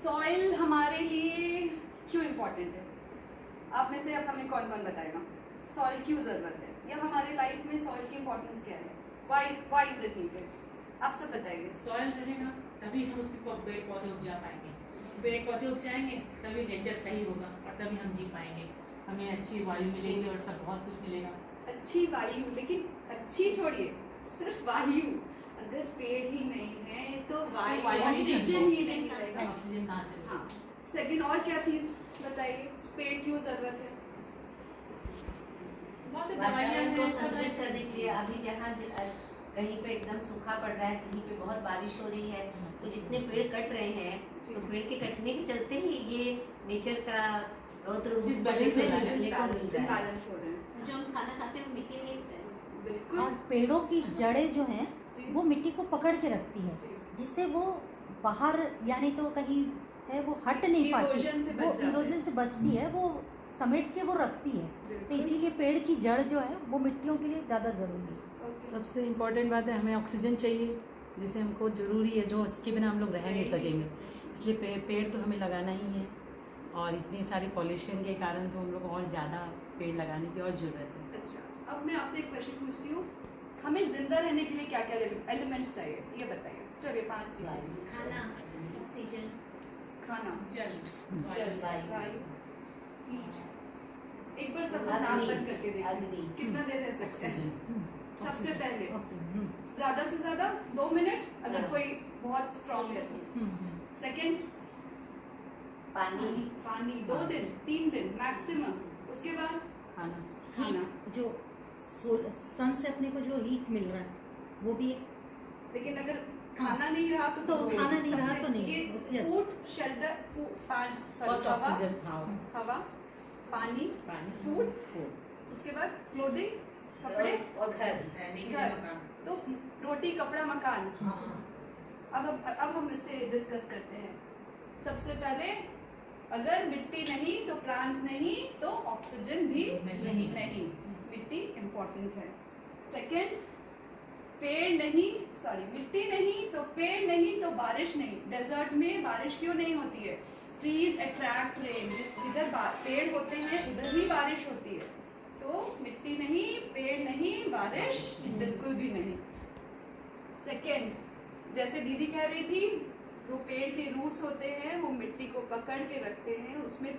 Soil हमारे लिए क्यों इम्पोर्टेंट है? आप में से अब हमें कौन कौन बताएगा सॉइल क्यों ज़रूरत है, या हमारे लाइफ में सॉइल की इम्पोर्टेंस क्या है? Why is it needed? आप सब बताइए। सॉइल रहेगा तभी हम उसके पेड़ पौधे उपजा पाएंगे, पेड़ पौधे उपजाएंगे तभी नेचर सही होगा और तभी हम जी पाएंगे, हमें अच्छी वायु मिलेगी और सब बहुत कुछ मिलेगा। अच्छी वायु, लेकिन अच्छी छोड़िए, सिर्फ वायु। अगर पेड़ ही नहीं है तो वायु ऑक्सीजन ही नहीं मिलेगा। ऑक्सीजन कहाँ से मिलेगा? हाँ, सेकंड और क्या चीज बताइए, पेड़ क्यों जरूरत है? बहुत से दवाइयाँ वातावरण को हैं, सब संतुलित है। करने के लिए अभी जहाँ कहीं पे एकदम सूखा पड़ रहा है, कहीं पे बहुत बारिश हो रही है, तो जितने पेड़ कट रहे हैं तो पेड़ के कटने के चलते ही ये नेचर का रौद्र रूप Disbalance हो रहा है। देखने को मिल रहा है। बैलेंस हो रहे हैं, जो हम खाना खाते हैं वो मिट्टी में ही बिल्कुल। और पेड़ों की जड़ें जो हैं जी। वो मिट्टी को पकड़ के रखती है, जी। जिससे वो बाहर यानी तो कहीं है वो हट नहीं पाती, Erosion से बच वो जाते हैं। इरोजन से बचती है, वो समेट के वो रखती है। तो बिल्कुल। इसीलिए पेड़ की जड़ जो है वो मिट्टियों के लिए ज़्यादा ज़रूरी है। Okay. सबसे इम्पोर्टेंट बात है, हमें ऑक्सीजन चाहिए जिसे हमको ज़रूरी है, जो इसके बिना हम लोग रह नहीं सकेंगे। इसलिए पेड़ तो हमें लगाना ही है, और इतनी सारी पॉल्यूशन के कारण तो हम लोग और ज़्यादा पेड़ लगाने की और ज़रूरत है। अच्छा, अब मैं आपसे एक क्वेश्चन पूछती हूँ, हमें जिंदा रहने के लिए क्या क्या एलिमेंट्स चाहिए, ये बताइए। चलिए 5 चीजें। खाना, ऑक्सीजन, खाना, जल, जल, वायु, वायु, heat। एक बार सब अग्नि, नाक बंद करके देखिए, अग्नि। कितना देर रह सकते हैं? ऑक्सीजन, सबसे पहले ऑक्सीजन, ज्यादा से ज्यादा 2 मिनट, अगर हाँ। कोई बहुत स्ट्रांग है तो। सेकंड, पानी, पानी 2 दिन 3 दिन मैक्सिमम। उसके बाद खाना, खाना। जो सन से अपने को जो हीट मिल रहा है वो भी एक लेकिन अगर खाना नहीं रहा तो खाना नहीं रहा सबसे- तो नहीं। ये Yes. Food, shelter, first oxygen, हवा, पानी, पानी, फूड, फूड, उसके बाद क्लोथिंग, कपड़े, और घर। रहने के घर। लिए मकान। तो रोटी, कपड़ा, मकान। हाँ। अब हम इससे डिस्कस करते हैं। सबसे पहले, अगर मिट्टी नहीं तो प्लांट्स नहीं, तो ऑक्सीजन भी नहीं। मिट्टी इम्पोर्टेंट है। सेकंड, पेड़ नहीं, सॉरी, मिट्टी नहीं तो पेड़ नहीं तो बारिश नहीं। डेजर्ट में बारिश क्यों नहीं होती है? ट्रीज अट्रैक्ट रेन, जिधर पेड़ होते हैं उधर ही बारिश होती है। तो मिट्टी नहीं, पेड़ नहीं, बारिश बिल्कुल भी नहीं। सेकंड, जैसे दीदी कह रही थी, जो पेड़ के रूट्स होते हैं वो मिट्टी को पकड़ के रखते हैं, उसमें